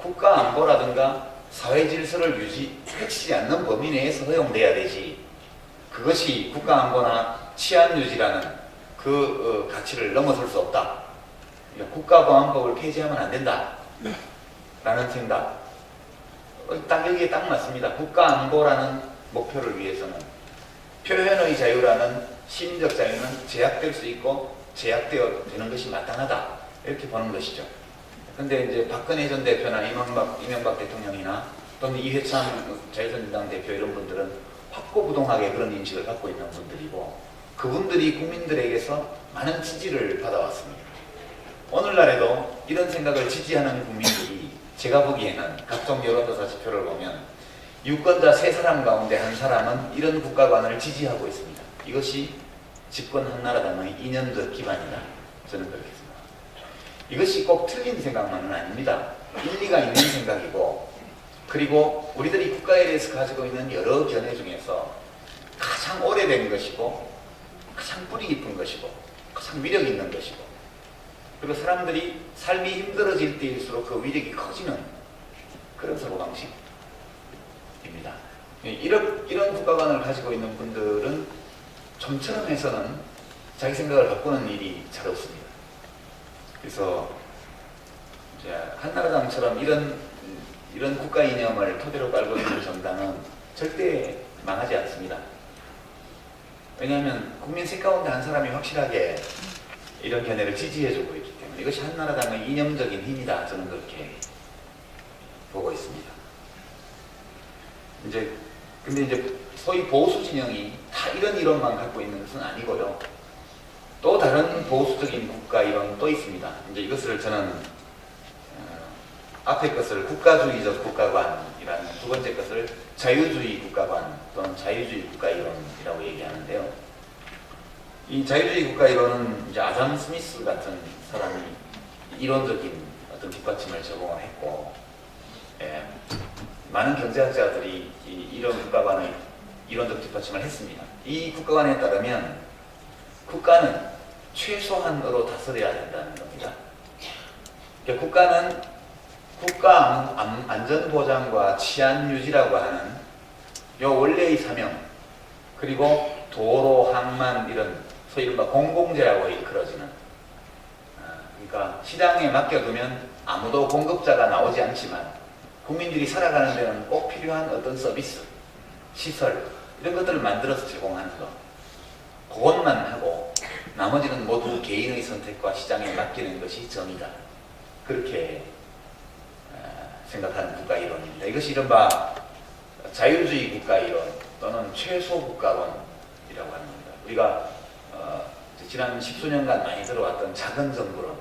국가 안보라든가 사회 질서를 해치지 않는 범위 내에서 허용돼야 되지. 그것이 국가 안보나 치안 유지라는 그 가치를 넘어설 수 없다. 그러니까 국가보안법을 폐지하면 안 된다. 라는 생각. 딱 여기에 딱 맞습니다. 국가 안보라는 목표를 위해서는 표현의 자유라는 심리적 자유는 제약될 수 있고 제약되어 되는 것이 마땅하다. 이렇게 보는 것이죠. 근데 이제 박근혜 전 대표나 이명박 대통령이나 또는 이회창 자유선진당 대표 이런 분들은 확고부동하게 그런 인식을 갖고 있는 분들이고 그분들이 국민들에게서 많은 지지를 받아왔습니다. 오늘날에도 이런 생각을 지지하는 국민들이 제가 보기에는 각종 여론조사 지표를 보면 유권자 3사람 가운데 1사람은 이런 국가관을 지지하고 있습니다. 이것이 집권 한나라당의 이념적 기반이다. 저는 그렇게 생각합니다. 이것이 꼭 틀린 생각만은 아닙니다. 일리가 있는 생각이고 그리고 우리들이 국가에 대해서 가지고 있는 여러 견해 중에서 가장 오래된 것이고 가장 뿌리 깊은 것이고 가장 위력 있는 것이고 그리고 사람들이 삶이 힘들어질 때일수록 그 위력이 커지는 그런 사고방식입니다. 이런 국가관을 가지고 있는 분들은 좀처럼 해서는 자기 생각을 바꾸는 일이 잘 없습니다. 그래서 이제 한나라당처럼 이런 국가 이념을 토대로 깔고 있는 정당은 절대 망하지 않습니다. 왜냐하면 국민 셋 가운데 1사람이 확실하게 이런 견해를 지지해주고 있기 때문에 이것이 한나라당의 이념적인 힘이다. 저는 그렇게 보고 있습니다. 근데 이제 소위 보수 진영이 다 이런 이론만 갖고 있는 것은 아니고요. 또 다른 보수적인 국가 이론도 있습니다. 이제 이것을 저는 앞에 것을 국가주의적 국가관이라는 두 번째 것을 자유주의 국가관 또는 자유주의 국가 이론이라고 얘기하는데요. 이 자유주의 국가 이론은 이제 아담 스미스 같은 사람이 이론적인 어떤 뒷받침을 제공을 했고, 많은 경제학자들이 이런 국가관의 이론적 뒷받침을 했습니다. 이 국가관에 따르면 국가는 최소한으로 다스려야 된다는 겁니다. 그러니까 국가는 국가 안전보장과 치안 유지라고 하는 요 원래의 사명 그리고 도로, 항만 이런 소위 이른바 공공재라고 일컬어지는 그러니까 시장에 맡겨두면 아무도 공급자가 나오지 않지만 국민들이 살아가는 데는 꼭 필요한 어떤 서비스, 시설 이런 것들을 만들어서 제공하는 것 그것만 하고 나머지는 모두 개인의 선택과 시장에 맡기는 것이 정의다. 그렇게 생각하는 국가 이론입니다. 이것이 이른바 자유주의 국가 이론 또는 최소 국가론이라고 하는 겁니다. 우리가 지난 10수년간 많이 들어왔던 작은 정부론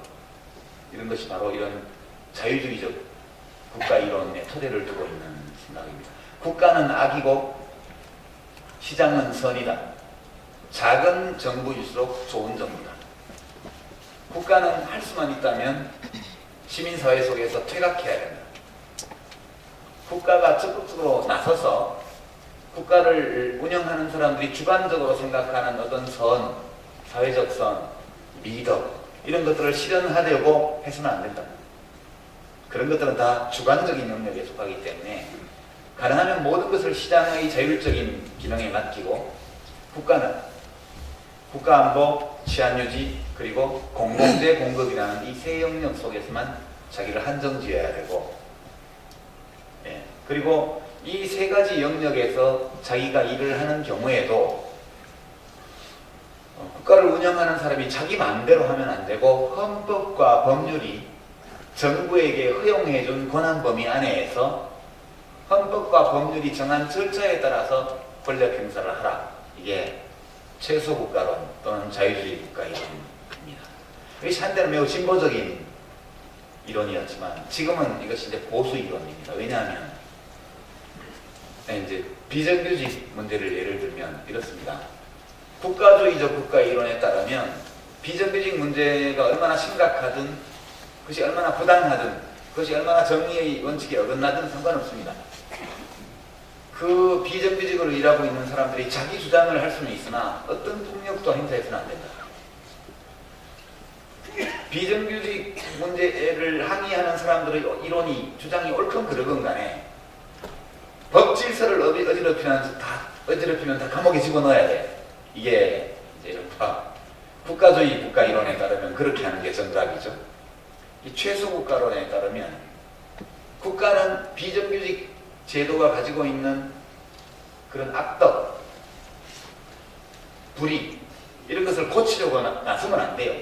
이런 것이 바로 이런 자유주의적 국가 이론의 토대를 두고 있는 생각입니다. 국가는 악이고 시장은 선이다. 작은 정부일수록 좋은 정부다. 국가는 할 수만 있다면 시민사회 속에서 퇴각해야 된다. 국가가 적극적으로 나서서 국가를 운영하는 사람들이 주관적으로 생각하는 어떤 선, 사회적 선, 미덕 이런 것들을 실현하려고 해서는 안 된다. 그런 것들은 다 주관적인 영역에 속하기 때문에 가능하면 모든 것을 시장의 자율적인 기능에 맡기고 국가는 국가안보, 치안유지, 그리고 공공재 공급이라는 이 세 영역 속에서만 자기를 한정지어야 되고 그리고 이 3가지 영역에서 자기가 일을 하는 경우에도 국가를 운영하는 사람이 자기 마음대로 하면 안 되고 헌법과 법률이 정부에게 허용해준 권한 범위 안에서 헌법과 법률이 정한 절차에 따라서 권력 행사를 하라. 이게 최소 국가론 또는 자유주의 국가 이론입니다. 이것이 한때는 매우 진보적인 이론이었지만 지금은 이것이 이제 보수 이론입니다. 왜냐하면 이제 비정규직 문제를 예를 들면 이렇습니다. 국가주의적 국가 이론에 따르면 비정규직 문제가 얼마나 심각하든 그것이 얼마나 부당하든 그것이 얼마나 정의의 원칙에 어긋나든 상관없습니다. 그 비정규직으로 일하고 있는 사람들이 자기 주장을 할 수는 있으나 어떤 폭력도 행사해서는 안 된다. 비정규직 문제를 항의하는 사람들의 이론이 주장이 옳건 그르건 간에 법 질서를 어지럽히면 다 감옥에 집어넣어야 돼. 이게 이제 이른바 국가주의 국가 이론에 따르면 그렇게 하는 게 정답이죠. 이 최소 국가론에 따르면 국가는 비정규직 제도가 가지고 있는 그런 악덕, 불이 이런 것을 고치려고 나서면 안 돼요.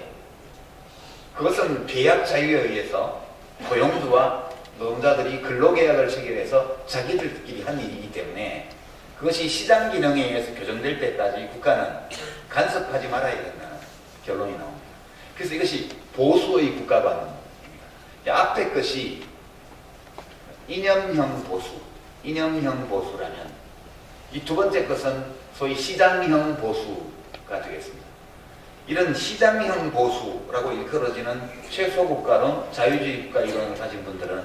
그것은 계약 자유에 의해서 고용주와 노동자들이 근로계약을 체결해서 자기들끼리 한 일이기 때문에 그것이 시장 기능에 의해서 교정될 때까지 국가는 간섭하지 말아야 된다는 결론이 나옵니다. 그래서 이것이 보수의 국가관입니다. 앞에 것이 이념형 보수라면 이 두 번째 것은 소위 시장형 보수가 되겠습니다. 이런 시장형 보수라고 일컬어지는 최소국가론, 자유주의 국가 이론을 가진 분들은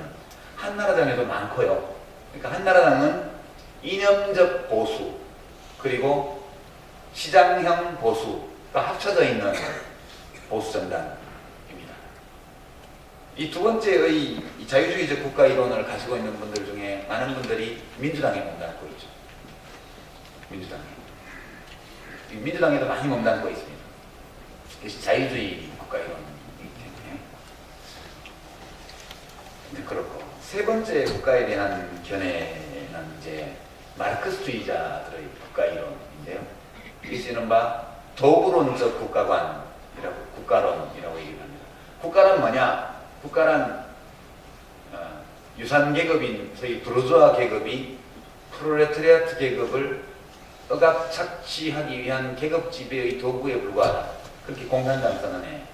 한나라당에도 많고요. 그러니까 한나라당은 이념적 보수 그리고 시장형 보수가 합쳐져 있는 보수정당입니다. 이 두 번째의 이 자유주의적 국가 이론을 가지고 있는 분들 중에 많은 분들이 민주당에 몸담고 있죠. 민주당에도 많이 몸담고 있습니다. 이것이 자유주의 국가 이론이기 때문에. 그렇고 세 번째 국가에 대한 견해는 이제 마르크스주의자들의 국가 이론인데요. 이것이 이른바 도구론적 국가론이라고 얘기를 합니다. 국가란 뭐냐? 국가란 유산계급인 소위 부르주아 계급이 프롤레타리아트 계급을 억압 착취하기 위한 계급 지배의 도구에 불과하다. 그렇게 공산당 선언에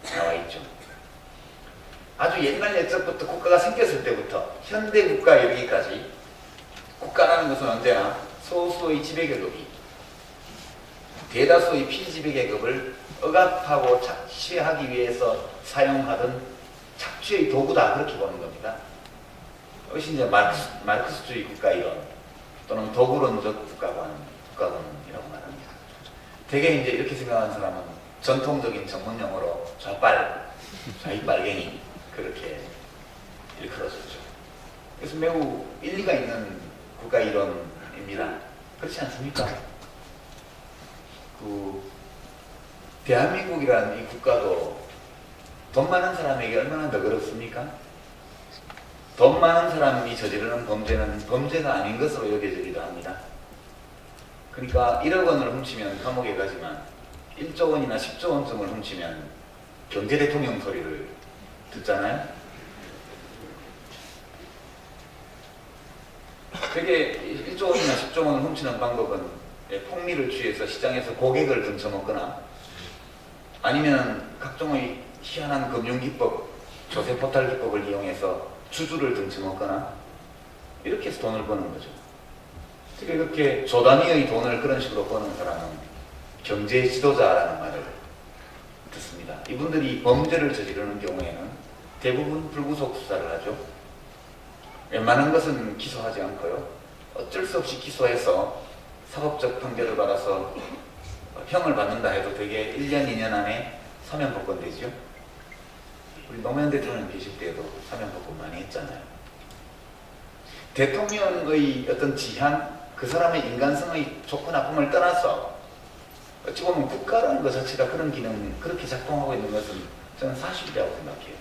나와 있죠. 아주 옛날 옛적부터 국가가 생겼을 때부터 현대 국가에 이르기까지 국가라는 것은 언제나 소수의 지배계급이 대다수의 피지배계급을 억압하고 착취하기 위해서 사용하던 착취의 도구다, 그렇게 보는 겁니다. 이것이 이제 마르크스주의 국가 이론 또는 도구론적 국가론이라고 말합니다. 대개 이제 이렇게 생각하는 사람은 전통적인 전문용어로 좌익빨갱이 그렇게 일컬어졌죠. 그래서 매우 일리가 있는 국가 이론입니다. 그렇지 않습니까? 대한민국이라는 이 국가도 돈 많은 사람에게 얼마나 더 그렇습니까? 돈 많은 사람이 저지르는 범죄는 범죄가 아닌 것으로 여겨지기도 합니다. 그러니까 1억 원을 훔치면 감옥에 가지만 1조 원이나 10조 원쯤을 훔치면 경제대통령 소리를 듣잖아요. 되게 1조 원이나 10조 원을 훔치는 방법은 폭리를 취해서 시장에서 고객을 등쳐먹거나 아니면 각종의 희한한 금융기법, 조세포탈 기법을 이용해서 주주를 등쳐먹거나 이렇게 해서 돈을 버는 거죠. 특히 그렇게 조 단위의 돈을 그런 식으로 버는 사람은 경제 지도자라는 말을 듣습니다. 이분들이 범죄를 저지르는 경우에는 대부분 불구속 수사를 하죠. 웬만한 것은 기소하지 않고요. 어쩔 수 없이 기소해서 사법적 판결을 받아서 형을 받는다 해도 되게 1년, 2년 안에 사면 복권되죠. 우리 노무현 대통령 계실 때에도 사면 복권 많이 했잖아요. 대통령의 어떤 지향, 그 사람의 인간성의 좋고 나쁨을 떠나서 어찌 보면 국가라는 것 자체가 그런 기능, 그렇게 작동하고 있는 것은 저는 사실이라고 생각해요.